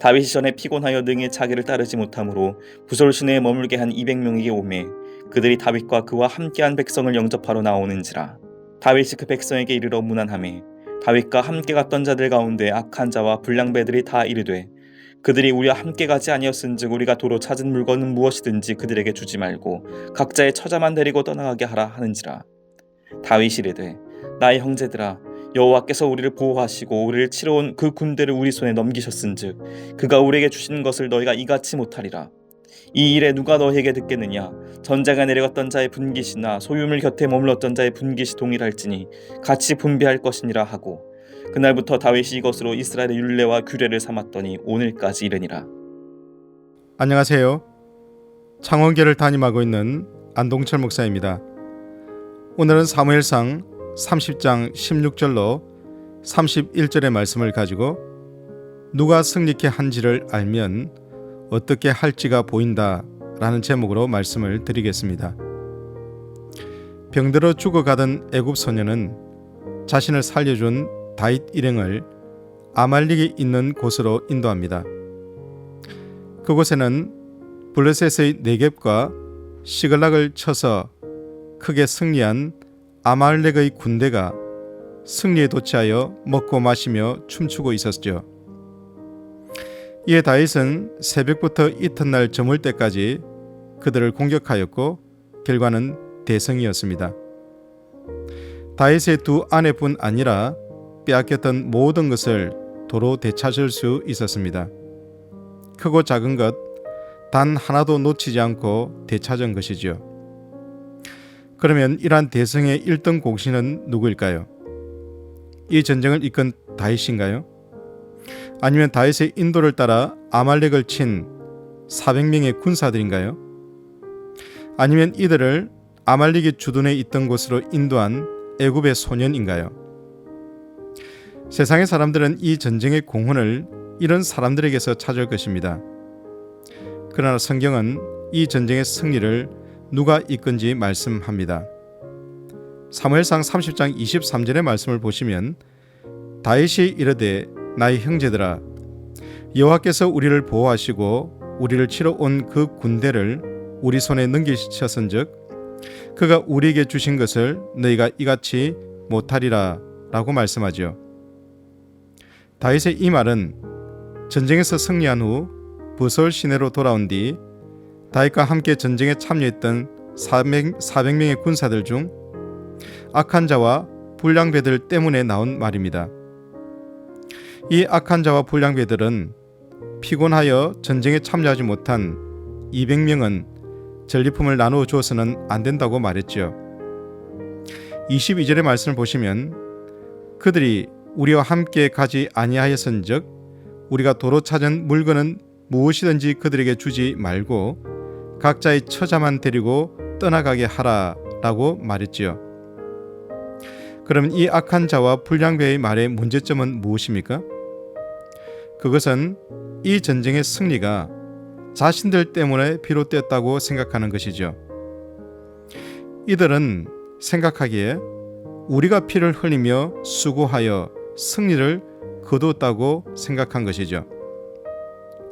다윗이 전에 피곤하여 능히 자기를 따르지 못하므로 부솔 시내에 머물게 한 200명에게 오매 그들이 다윗과 그와 함께한 백성을 영접하러 나오는지라. 다윗이 그 백성에게 이르러 문안하매 다윗과 함께 갔던 자들 가운데 악한 자와 불량배들이 다 이르되 그들이 우리와 함께 가지 아니었은즉 우리가 도로 찾은 물건은 무엇이든지 그들에게 주지 말고 각자의 처자만 데리고 떠나가게 하라 하는지라. 다윗이 이르되 나의 형제들아 여호와께서 우리를 보호하시고 우리를 치러 온 그 군대를 우리 손에 넘기셨은즉 그가 우리에게 주신 것을 너희가 이같이 못하리라. 이 일에 누가 너희에게 듣겠느냐? 전쟁에 내려갔던 자의 분깃이나 소유물 곁에 머물렀던 자의 분깃이 동일할지니 같이 분배할 것이니라 하고 그날부터 다윗이 이것으로 이스라엘의 율례와 규례를 삼았더니 오늘까지 이르니라. 안녕하세요. 창원교를 담임하고 있는 안동철 목사입니다. 오늘은 사무엘상 30장 16절로 31절의 말씀을 가지고 누가 승리케 한지를 알면 어떻게 할지가 보인다 라는 제목으로 말씀을 드리겠습니다. 병들어 죽어가던 애굽 소녀는 자신을 살려준 다윗 일행을 아말릭이 있는 곳으로 인도합니다. 그곳에는 블레셋의 네겝과 시글락을 쳐서 크게 승리한 아말렉의 군대가 승리에 도취하여 먹고 마시며 춤추고 있었죠. 이에 다윗은 새벽부터 이튿날 저물 때까지 그들을 공격하였고 결과는 대승이었습니다. 다윗의 두 아내뿐 아니라 빼앗겼던 모든 것을 도로 되찾을 수 있었습니다. 크고 작은 것 단 하나도 놓치지 않고 되찾은 것이죠. 그러면 이러한 대승의 1등 공신은 누구일까요? 이 전쟁을 이끈 다윗인가요? 아니면 다윗의 인도를 따라 아말렉을 친 400명의 군사들인가요? 아니면 이들을 아말렉이 주둔해 있던 곳으로 인도한 애굽의 소년인가요? 세상의 사람들은 이 전쟁의 공헌을 이런 사람들에게서 찾을 것입니다. 그러나 성경은 이 전쟁의 승리를 누가 이끈지 말씀합니다. 사무엘상 30장 23절의 말씀을 보시면 다윗이 이르되 나의 형제들아 여호와께서 우리를 보호하시고 우리를 치러 온 그 군대를 우리 손에 넘기셨은즉 그가 우리에게 주신 것을 너희가 이같이 못하리라 라고 말씀하죠. 다윗의 이 말은 전쟁에서 승리한 후 부솔 시내로 돌아온 뒤 다윗과 함께 전쟁에 참여했던 400명의 군사들 중 악한 자와 불량배들 때문에 나온 말입니다. 이 악한 자와 불량배들은 피곤하여 전쟁에 참여하지 못한 200명은 전리품을 나누어 주어서는 안 된다고 말했죠. 22절의 말씀을 보시면 그들이 우리와 함께 가지 아니하였은즉 우리가 도로 찾은 물건은 무엇이든지 그들에게 주지 말고 각자의 처자만 데리고 떠나가게 하라 라고 말했지요. 그럼 이 악한 자와 불량배의 말의 문제점은 무엇입니까? 그것은 이 전쟁의 승리가 자신들 때문에 비롯되었다고 생각하는 것이죠. 이들은 생각하기에 우리가 피를 흘리며 수고하여 승리를 거두었다고 생각한 것이죠.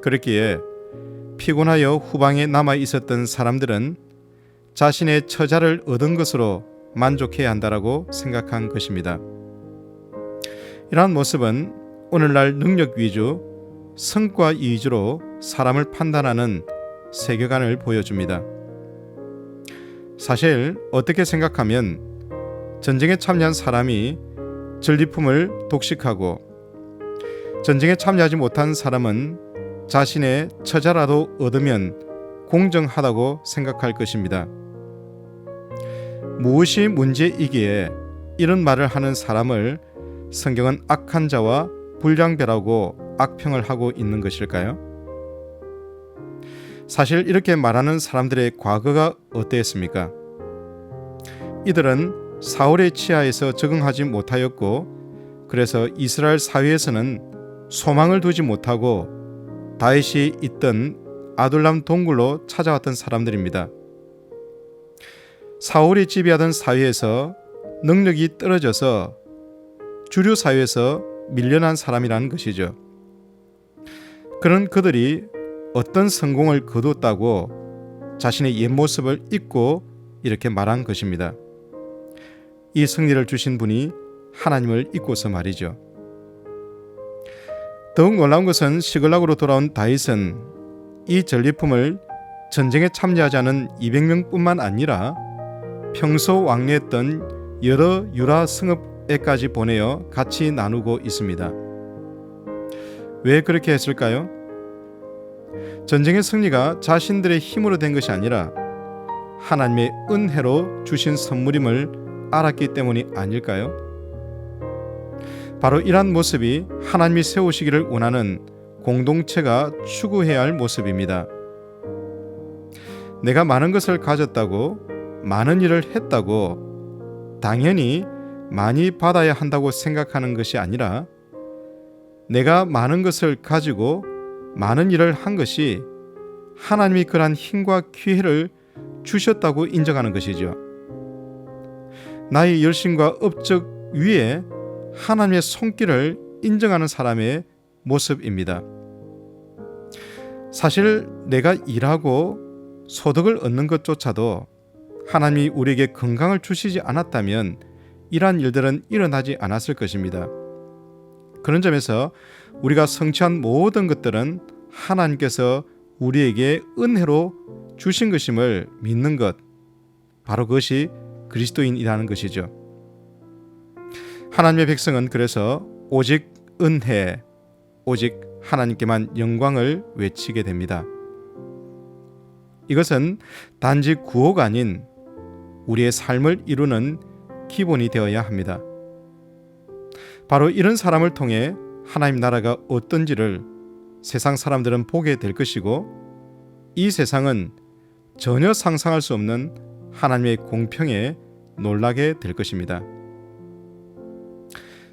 그렇기에 피곤하여 후방에 남아 있었던 사람들은 자신의 처자를 얻은 것으로 만족해야 한다라고 생각한 것입니다. 이러한 모습은 오늘날 능력 위주, 성과 위주로 사람을 판단하는 세계관을 보여줍니다. 사실 어떻게 생각하면 전쟁에 참여한 사람이 전리품을 독식하고 전쟁에 참여하지 못한 사람은 자신의 처자라도 얻으면 공정하다고 생각할 것입니다. 무엇이 문제이기에 이런 말을 하는 사람을 성경은 악한 자와 불량배라고 악평을 하고 있는 것일까요? 사실 이렇게 말하는 사람들의 과거가 어땠습니까? 이들은 사울의 치하에서 적응하지 못하였고 그래서 이스라엘 사회에서는 소망을 두지 못하고 다윗이 있던 아둘람 동굴로 찾아왔던 사람들입니다. 사울이 지배하던 사회에서 능력이 떨어져서 주류 사회에서 밀려난 사람이라는 것이죠. 그런 그들이 어떤 성공을 거뒀다고 자신의 옛 모습을 잊고 이렇게 말한 것입니다. 이 승리를 주신 분이 하나님을 잊고서 말이죠. 더욱 놀라운 것은 시글락으로 돌아온 다윗은 이 전리품을 전쟁에 참여하지 않은 200명뿐만 아니라 평소 왕래했던 여러 유라 성읍에까지 보내어 같이 나누고 있습니다. 왜 그렇게 했을까요? 전쟁의 승리가 자신들의 힘으로 된 것이 아니라 하나님의 은혜로 주신 선물임을 알았기 때문이 아닐까요? 바로 이러한 모습이 하나님이 세우시기를 원하는 공동체가 추구해야 할 모습입니다. 내가 많은 것을 가졌다고, 많은 일을 했다고 당연히 많이 받아야 한다고 생각하는 것이 아니라 내가 많은 것을 가지고 많은 일을 한 것이 하나님이 그러한 힘과 기회를 주셨다고 인정하는 것이죠. 나의 열심과 업적 위에 하나님의 손길을 인정하는 사람의 모습입니다. 사실 내가 일하고 소득을 얻는 것조차도 하나님이 우리에게 건강을 주시지 않았다면 이러한 일들은 일어나지 않았을 것입니다. 그런 점에서 우리가 성취한 모든 것들은 하나님께서 우리에게 은혜로 주신 것임을 믿는 것, 바로 그것이 그리스도인이라는 것이죠. 하나님의 백성은 그래서 오직 은혜, 오직 하나님께만 영광을 외치게 됩니다. 이것은 단지 구호가 아닌 우리의 삶을 이루는 기본이 되어야 합니다. 바로 이런 사람을 통해 하나님 나라가 어떤지를 세상 사람들은 보게 될 것이고, 이 세상은 전혀 상상할 수 없는 하나님의 공평에 놀라게 될 것입니다.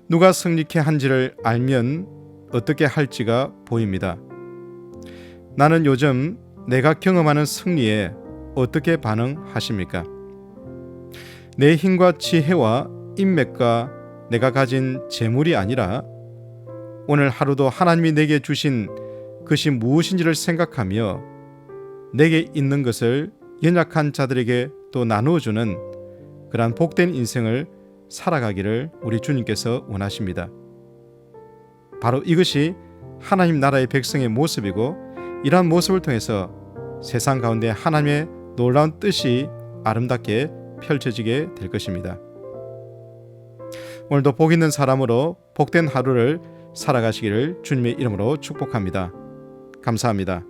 누가 승리케 한지를 알면 어떻게 할지가 보입니다. 나는 요즘 내가 경험하는 승리에 어떻게 반응하십니까? 내 힘과 지혜와 인맥과 내가 가진 재물이 아니라 오늘 하루도 하나님이 내게 주신 것이 무엇인지를 생각하며 내게 있는 것을 연약한 자들에게 또 나누어주는 그러한 복된 인생을 살아가기를 우리 주님께서 원하십니다. 바로 이것이 하나님 나라의 백성의 모습이고, 이러한 모습을 통해서 세상 가운데 하나님의 놀라운 뜻이 아름답게 펼쳐지게 될 것입니다. 오늘도 복 있는 사람으로 복된 하루를 살아가시기를 주님의 이름으로 축복합니다. 감사합니다.